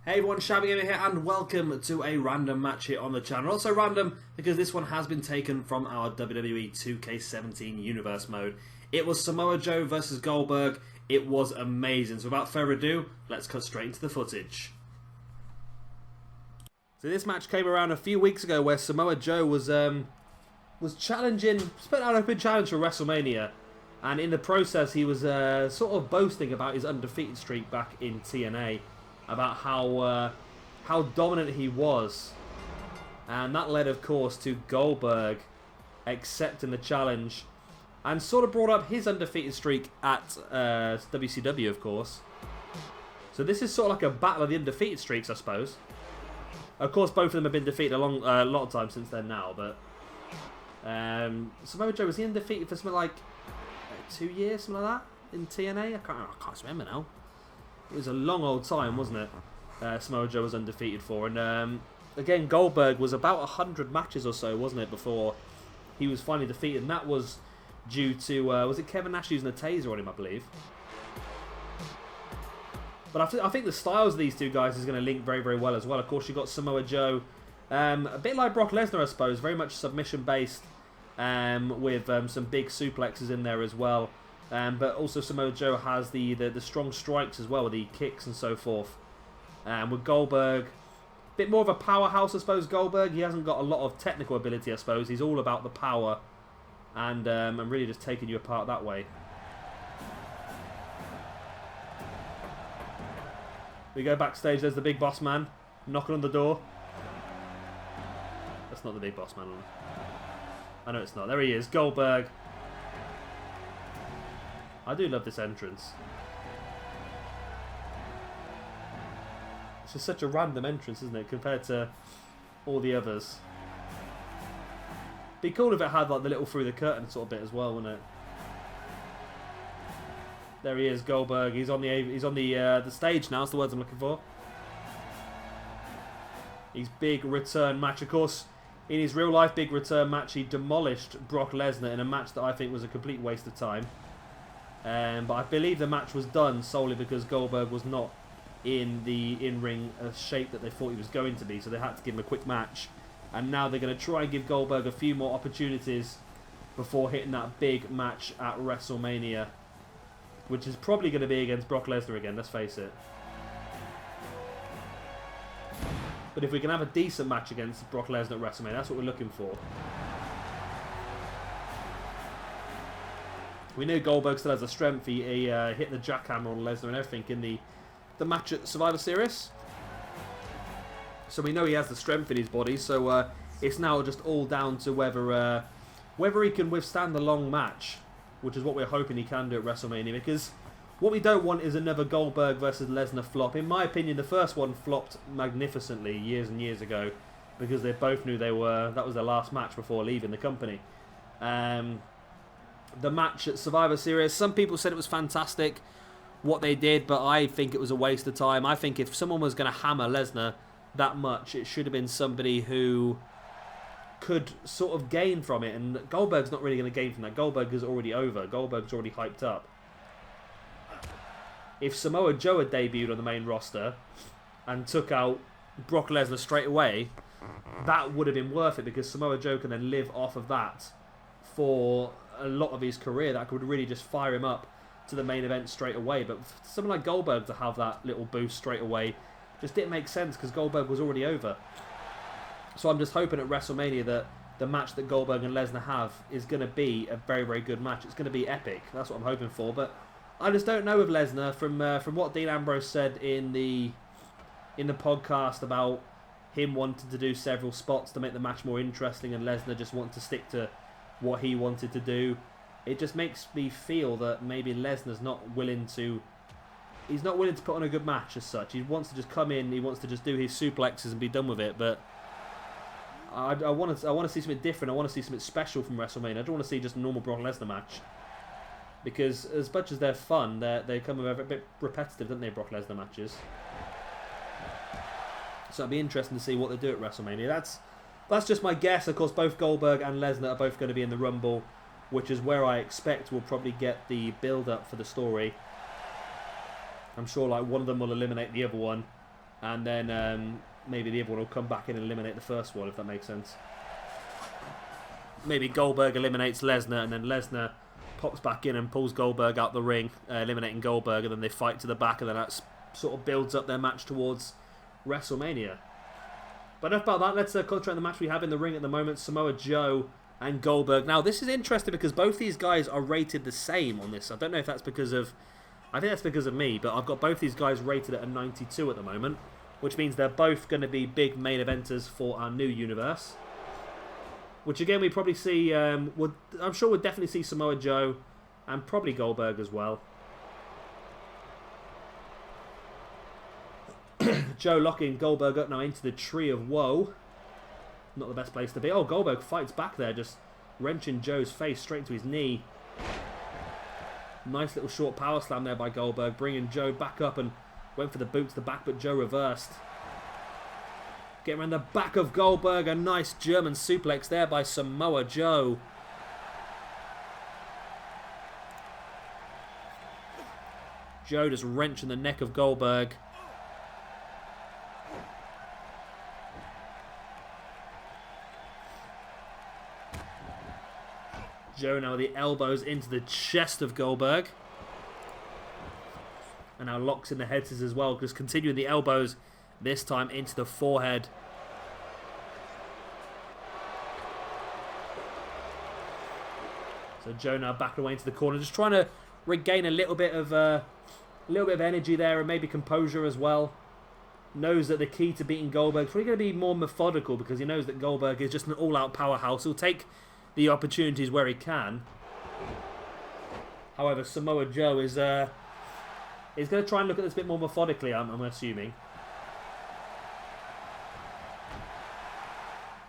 Hey everyone, Shabby Gamer here and welcome to a random match here on the channel. Also random because this one has been taken from our WWE 2K17 universe mode. It was Samoa Joe versus Goldberg. It was amazing. So without further ado, let's cut straight into the footage. So this match came around a few weeks ago where Samoa Joe was challenging, put out an open challenge for WrestleMania. And in the process he was sort of boasting about his undefeated streak back in TNA. About how dominant he was, and that led of course to Goldberg accepting the challenge and sort of brought up his undefeated streak at WCW, of course. So this is sort of like a battle of the undefeated streaks, I suppose. Of course both of them have been defeated a lot of times since then now, but Samoa Joe, was he undefeated for something like 2 years, something like that in TNA? I can't remember now. It was a long old time, wasn't it? Samoa Joe was undefeated for. And again, Goldberg was about 100 matches or so, wasn't it, before he was finally defeated. And that was due to, was it Kevin Nash using a taser on him, I believe? But I think the styles of these two guys is going to link very, very well as well. Of course, you've got Samoa Joe, a bit like Brock Lesnar, I suppose. Very much submission-based, with some big suplexes in there as well. But also Samoa Joe has the strong strikes as well, with the kicks and so forth. With Goldberg, a bit more of a powerhouse, I suppose. Goldberg, he hasn't got a lot of technical ability, I suppose. He's all about the power, and really just taking you apart that way. We go backstage. There's the big boss man knocking on the door. That's not the big boss man. I know it's not. There he is, Goldberg. I do love this entrance. It's just such a random entrance, isn't it, compared to all the others. Be cool if it had like the little through the curtain sort of bit as well, wouldn't it? There he is, Goldberg. He's on the stage now. That's the words I'm looking for. His big return match, of course. In his real life big return match, he demolished Brock Lesnar in a match that I think was a complete waste of time. But I believe the match was done solely because Goldberg was not in the in-ring shape that they thought he was going to be, so they had to give him a quick match. And now they're going to try and give Goldberg a few more opportunities before hitting that big match at WrestleMania, which is probably going to be against Brock Lesnar again, let's face it. But if we can have a decent match against Brock Lesnar at WrestleMania, that's what we're looking for. We know Goldberg still has the strength. He hit the jackhammer on Lesnar and everything in the match at Survivor Series. So we know he has the strength in his body. So it's now just all down to whether he can withstand the long match, which is what we're hoping he can do at WrestleMania. Because what we don't want is another Goldberg versus Lesnar flop. In my opinion, the first one flopped magnificently years and years ago because they both knew that was their last match before leaving the company. The match at Survivor Series, some people said it was fantastic what they did, but I think it was a waste of time. I think if someone was going to hammer Lesnar that much, it should have been somebody who could sort of gain from it, and Goldberg's not really going to gain from that. Goldberg is already over. Goldberg's already hyped up. If Samoa Joe had debuted on the main roster and took out Brock Lesnar straight away, that would have been worth it, because Samoa Joe can then live off of that for a lot of his career. That could really just fire him up to the main event straight away. But for someone like Goldberg to have that little boost straight away just didn't make sense, because Goldberg was already over. So I'm just hoping at WrestleMania that the match that Goldberg and Lesnar have is going to be a very, very good match. It's going to be epic. That's what I'm hoping for. But I just don't know with Lesnar. From what Dean Ambrose said in the podcast about him wanting to do several spots to make the match more interesting, and Lesnar just wanting to stick to what he wanted to do, it just makes me feel that maybe Lesnar's not willing to put on a good match as such. He wants to just come in, he wants to just do his suplexes and be done with it. But I want to see something different. I want to see something special from WrestleMania. I don't want to see just a normal Brock Lesnar match, because as much as they're fun, they come a bit repetitive, don't they, Brock Lesnar matches? So it'll be interesting to see what they do at WrestleMania. That's just my guess. Of course, both Goldberg and Lesnar are both going to be in the Rumble, which is where I expect we'll probably get the build-up for the story. I'm sure like one of them will eliminate the other one, And then maybe the other one will come back in and eliminate the first one, if that makes sense. Maybe Goldberg eliminates Lesnar, and then Lesnar pops back in and pulls Goldberg out the ring, eliminating Goldberg, and then they fight to the back, and then that sort of builds up their match towards WrestleMania. But enough about that. Let's concentrate on the match we have in the ring at the moment, Samoa Joe and Goldberg. Now, this is interesting because both these guys are rated the same on this. I don't know if that's because of... I think that's because of me, but I've got both these guys rated at a 92 at the moment, which means they're both going to be big main eventers for our new universe. Which again, we probably see, I'm sure we'll definitely see Samoa Joe and probably Goldberg as well. Joe locking Goldberg up now into the Tree of Woe. Not the best place to be. Oh, Goldberg fights back there, just wrenching Joe's face straight into his knee. Nice little short power slam there by Goldberg, bringing Joe back up and went for the boot to the back, but Joe reversed. Getting around the back of Goldberg. A nice German suplex there by Samoa Joe. Joe just wrenching the neck of Goldberg. Joe now with the elbows into the chest of Goldberg. And now locks in the head scissors as well, just continuing the elbows. This time into the forehead. So Joe now backing away into the corner, just trying to regain a little bit of energy there, and maybe composure as well. Knows that the key to beating Goldberg is probably going to be more methodical, because he knows that Goldberg is just an all-out powerhouse. He'll take the opportunities where he can. However, Samoa Joe is going to try and look at this a bit more methodically, I'm assuming.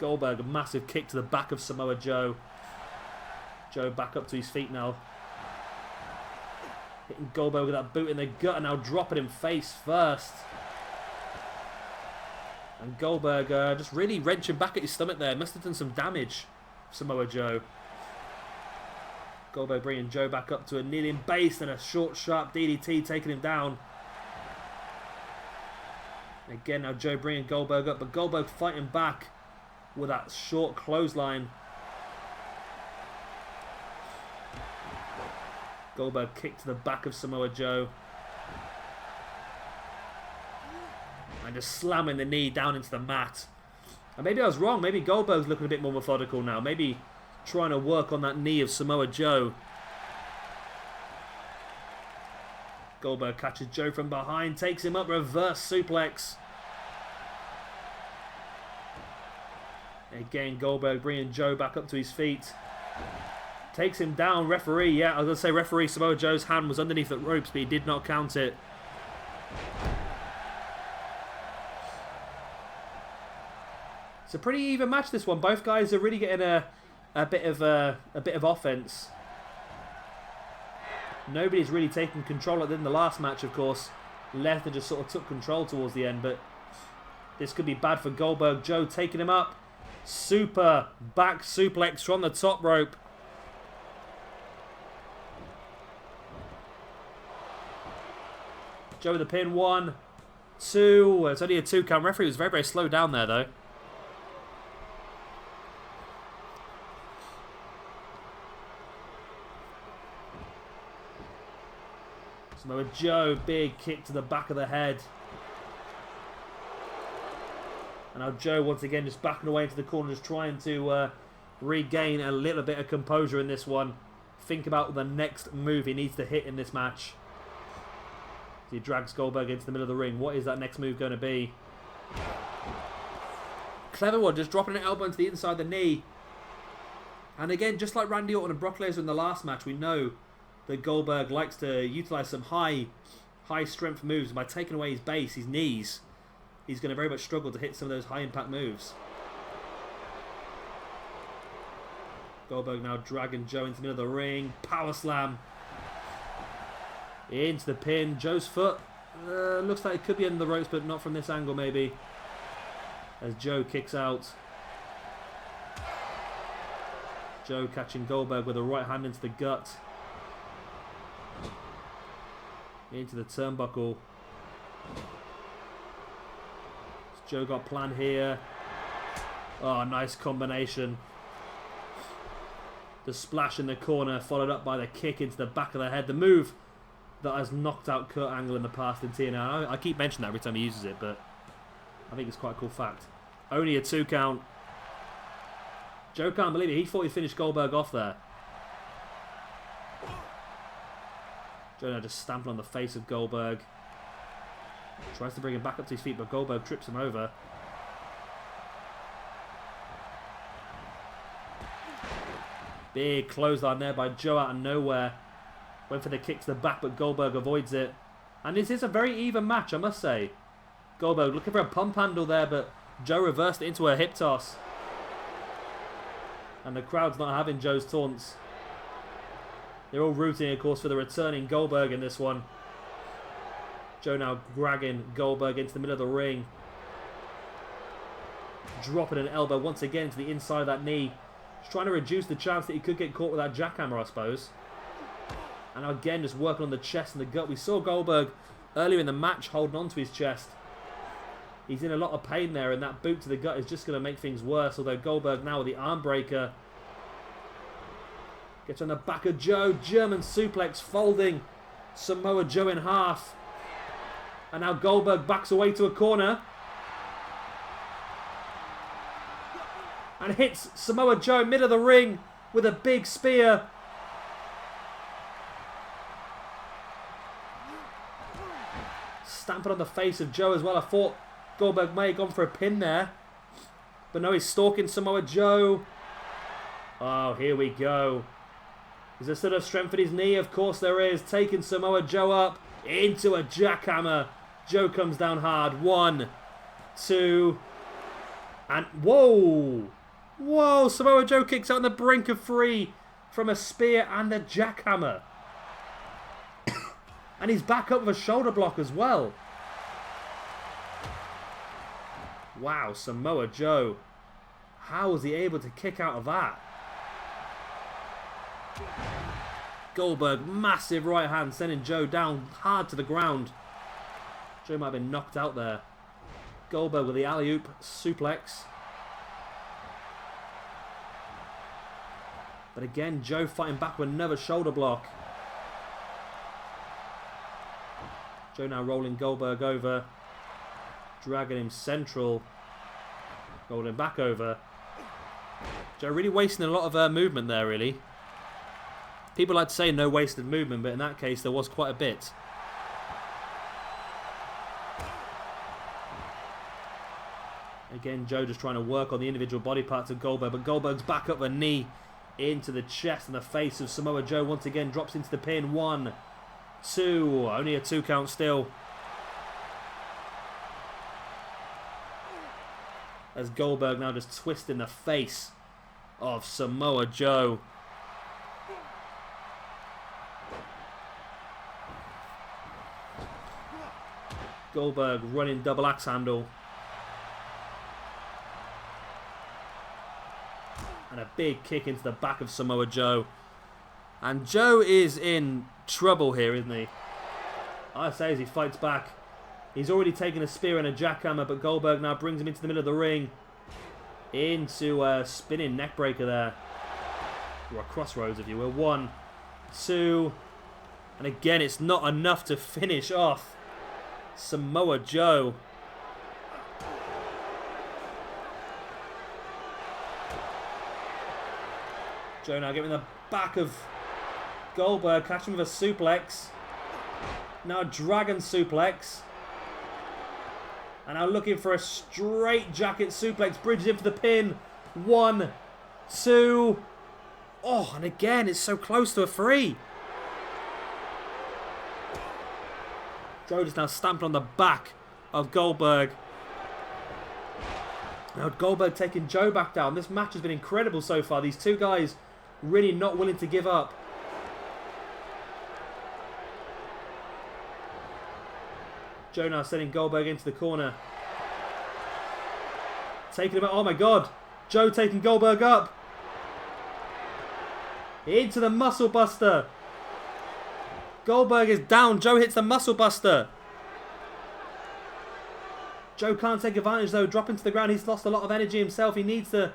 Goldberg, a massive kick to the back of Samoa Joe. Joe back up to his feet now. Hitting Goldberg with that boot in the gut, and now dropping him face first. And Goldberg just really wrenching back at his stomach there. Must have done some damage, Samoa Joe. Goldberg bringing Joe back up to a kneeling base, and a short, sharp DDT taking him down. Again, now Joe bringing Goldberg up, but Goldberg fighting back with that short clothesline. Goldberg kick to the back of Samoa Joe. And just slamming the knee down into the mat. And maybe I was wrong. Maybe Goldberg's looking a bit more methodical now. Maybe trying to work on that knee of Samoa Joe. Goldberg catches Joe from behind. Takes him up. Reverse suplex. Again, Goldberg bringing Joe back up to his feet. Takes him down. Referee, yeah, I was going to say referee, Samoa Joe's hand was underneath the ropes, but he did not count it. It's a pretty even match, this one. Both guys are really getting a bit of offense. Nobody's really taking control. Other than the last match, of course, Lesnar just sort of took control towards the end, but this could be bad for Goldberg. Joe taking him up. Super back suplex from the top rope. Joe with the pin. 1, 2. It's only a 2 count. Referee was very, very slow down there, though. Samoa Joe, big kick to the back of the head. And now Joe, once again, just backing away into the corner, just trying to regain a little bit of composure in this one. Think about the next move he needs to hit in this match. He drags Goldberg into the middle of the ring. What is that next move going to be? Clever one, just dropping an elbow into the inside of the knee. And again, just like Randy Orton and Brock Lesnar in the last match, we know that Goldberg likes to utilize some high strength moves. By taking away his base, his knees, he's going to very much struggle to hit some of those high impact moves. Goldberg now dragging Joe into the middle of the ring. Power slam. Into the pin. Joe's foot. Looks like it could be under the ropes, but not from this angle maybe. As Joe kicks out. Joe catching Goldberg with a right hand into the gut. Into the turnbuckle. Joe got plan here. Oh, nice combination. The splash in the corner, followed up by the kick into the back of the head. The move that has knocked out Kurt Angle in the past in TNA. I keep mentioning that every time he uses it, but I think it's quite a cool fact. Only a 2 count. Joe can't believe it. He thought he'd finished Goldberg off there. Joe now just stamping on the face of Goldberg. Tries to bring him back up to his feet, but Goldberg trips him over. Big clothesline there by Joe out of nowhere. Went for the kick to the back, but Goldberg avoids it. And this is a very even match, I must say. Goldberg looking for a pump handle there, but Joe reversed it into a hip toss. And the crowd's not having Joe's taunts. They're all rooting, of course, for the returning Goldberg in this one. Joe now dragging Goldberg into the middle of the ring. Dropping an elbow once again to the inside of that knee. Just trying to reduce the chance that he could get caught with that jackhammer, I suppose. And again, just working on the chest and the gut. We saw Goldberg earlier in the match holding on to his chest. He's in a lot of pain there, and that boot to the gut is just going to make things worse. Although Goldberg now with the arm breaker. Gets on the back of Joe. German suplex folding Samoa Joe in half. And now Goldberg backs away to a corner. And hits Samoa Joe mid of the ring with a big spear. Stamping on the face of Joe as well. I thought Goldberg may have gone for a pin there. But no, he's stalking Samoa Joe. Oh, here we go. Is there still enough strength in his knee? Of course there is. Taking Samoa Joe up into a jackhammer. Joe comes down hard. 1, 2, and whoa! Whoa! Samoa Joe kicks out on the brink of 3 from a spear and a jackhammer. And he's back up with a shoulder block as well. Wow, Samoa Joe. How was he able to kick out of that? Goldberg, massive right hand, sending Joe down hard to the ground. Joe might have been knocked out there. Goldberg with the alley-oop suplex. But again, Joe fighting back with another shoulder block. Joe now rolling Goldberg over. Dragging him central. Rolling back over. Joe really wasting a lot of movement there, really. People like to say no wasted movement, but in that case there was quite a bit. Again, Joe just trying to work on the individual body parts of Goldberg, but Goldberg's back up a knee into the chest and the face of Samoa Joe once again drops into the pin. 1, 2, only a 2 count still. As Goldberg now just twisting the face of Samoa Joe. Goldberg running double axe handle. And a big kick into the back of Samoa Joe. And Joe is in trouble here, isn't he? I say as he fights back. He's already taken a spear and a jackhammer, but Goldberg now brings him into the middle of the ring. Into a spinning neckbreaker there. Or a crossroads, if you will. 1, 2. And again, it's not enough to finish off Samoa Joe. Joe now getting the back of Goldberg, catching with a suplex. Now a dragon suplex. And now looking for a straight jacket suplex. Bridges in for the pin. 1, 2. Oh, and again, it's so close to a 3. Joe just now stamping on the back of Goldberg. Now Goldberg taking Joe back down. This match has been incredible so far. These two guys really not willing to give up. Joe now sending Goldberg into the corner. Taking him out. Oh my god. Joe taking Goldberg up. Into the muscle buster. Goldberg is down. Joe hits the muscle buster. Joe can't take advantage though. Dropping to the ground. He's lost a lot of energy himself. He needs to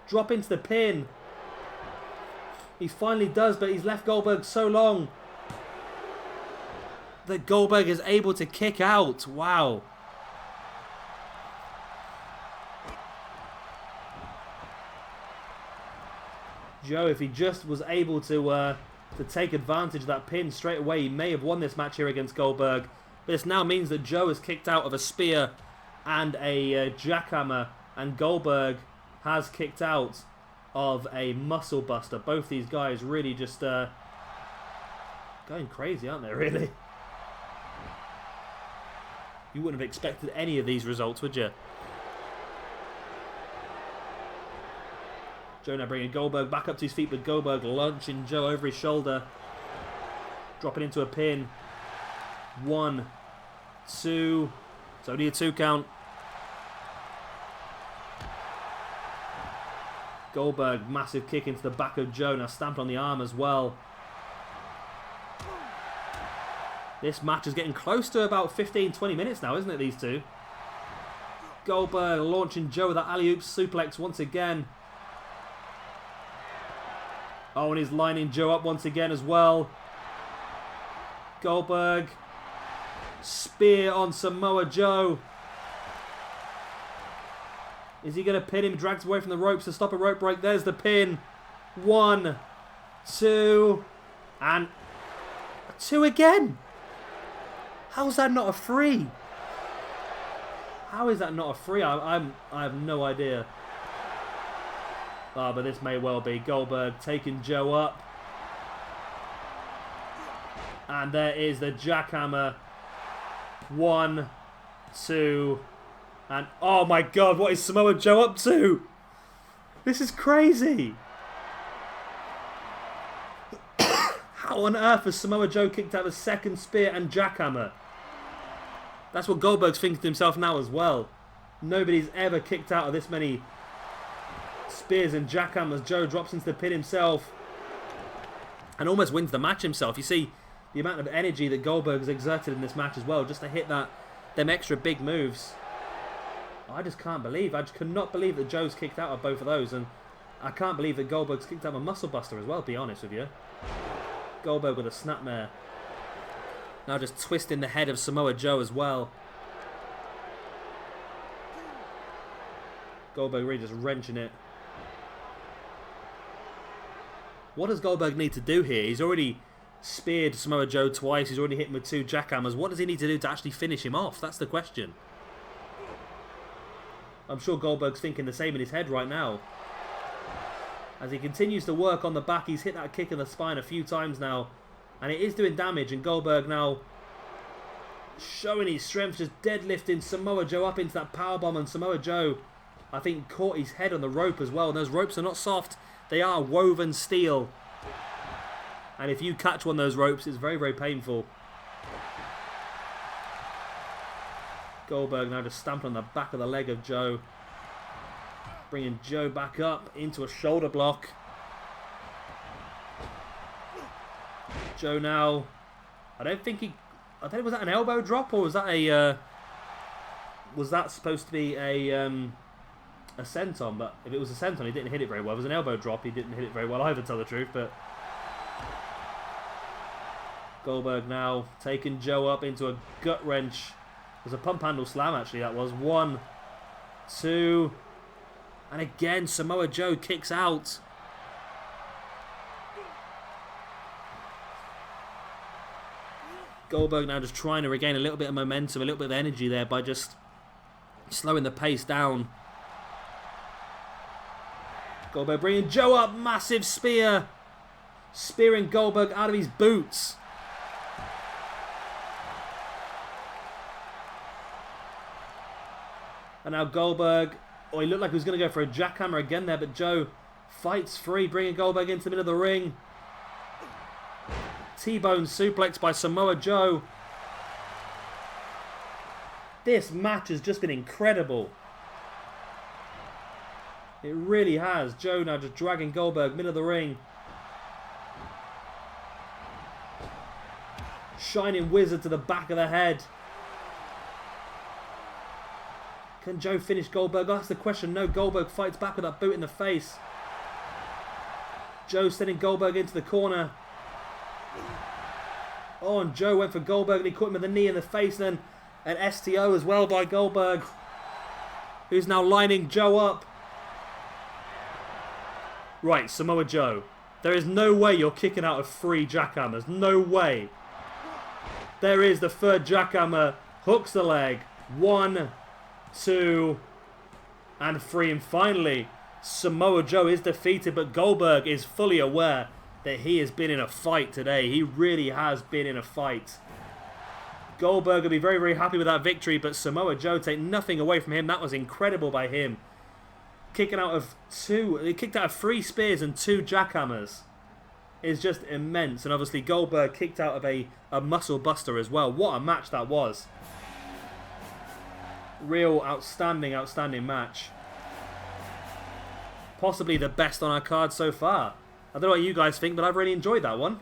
drop into the pin. He finally does, but he's left Goldberg so long that Goldberg is able to kick out. Wow. Joe, if he just was able to take advantage of that pin straight away, he may have won this match here against Goldberg. But this now means that Joe is kicked out of a spear and a jackhammer, and Goldberg has kicked out of a muscle buster. Both these guys really just going crazy, aren't they, really? You wouldn't have expected any of these results, would you? Joe now bringing Goldberg back up to his feet, but Goldberg launching Joe over his shoulder. Dropping into a pin. 1, 2. It's only a 2 count. Goldberg, massive kick into the back of Joe. Now stamped on the arm as well. This match is getting close to about 15-20 minutes now, isn't it, these two? Goldberg launching Joe with that alley-oop suplex once again. Oh, and he's lining Joe up once again as well. Goldberg. Spear on Samoa Joe. Is he going to pin him? Drags away from the ropes to stop a rope break. There's the pin. 1, 2, and 2 again. How's that not a 3? How is that not a 3? I have no idea. Ah, but this may well be. Goldberg taking Joe up. And there is the jackhammer. 1, 2, and oh my god, what is Samoa Joe up to? This is crazy. How on earth has Samoa Joe kicked out a second spear and jackhammer? That's what Goldberg's thinking to himself now as well. Nobody's ever kicked out of this many spears and jackhammers. Joe drops into the pin himself and almost wins the match himself. You see the amount of energy that Goldberg has exerted in this match as well, just to hit them extra big moves. I just can't believe, I just cannot believe that Joe's kicked out of both of those, and I can't believe that Goldberg's kicked out of a muscle buster as well, to be honest with you. Goldberg with a snapmare. Now just twisting the head of Samoa Joe as well. Goldberg really just wrenching it. What does Goldberg need to do here? He's already speared Samoa Joe twice. He's already hit him with 2 jackhammers. What does he need to do to actually finish him off? That's the question. I'm sure Goldberg's thinking the same in his head right now. As he continues to work on the back, he's hit that kick in the spine a few times now. And it is doing damage, and Goldberg now showing his strength, just deadlifting Samoa Joe up into that powerbomb, and Samoa Joe, I think, caught his head on the rope as well. And those ropes are not soft. They are woven steel. And if you catch one of those ropes, it's very, very painful. Goldberg now just stamped on the back of the leg of Joe. Bringing Joe back up into a shoulder block. Joe now, I don't think, was that an elbow drop, or was that a, was that supposed to be a senton? But if it was a senton, he didn't hit it very well. If it was an elbow drop, he didn't hit it very well either, to tell the truth, but Goldberg now taking Joe up into a gut wrench. It was a pump handle slam, actually, that was. 1, 2, and again Samoa Joe kicks out. Goldberg now just trying to regain a little bit of momentum, a little bit of energy there by just slowing the pace down. Goldberg bringing Joe up, massive spear. Spearing Goldberg out of his boots. And now Goldberg, he looked like he was going to go for a jackhammer again there, but Joe fights free, bringing Goldberg into the middle of the ring. T-bone suplex by Samoa Joe. This match has just been incredible. It really has. Joe now just dragging Goldberg middle of the ring. Shining Wizard to the back of the head. Can Joe finish Goldberg? That's the question. No, Goldberg fights back with that boot in the face. Joe sending Goldberg into the corner. Oh, and Joe went for Goldberg and he caught him with a knee in the face. And then an STO as well by Goldberg, who's now lining Joe up. Right, Samoa Joe. There is no way you're kicking out of 3 jackhammers. No way. There is the 3rd jackhammer. Hooks the leg. 1, 2, and 3. And finally, Samoa Joe is defeated, but Goldberg is fully aware that he has been in a fight today. He really has been in a fight. Goldberg will be very, very happy with that victory, but Samoa Joe take nothing away from him. That was incredible by him. Kicking out of 2, he kicked out of 3 spears and 2 jackhammers. Is just immense. And obviously Goldberg kicked out of a muscle buster as well. What a match that was. Real outstanding, outstanding match. Possibly the best on our card so far. I don't know what you guys think, but I've really enjoyed that one.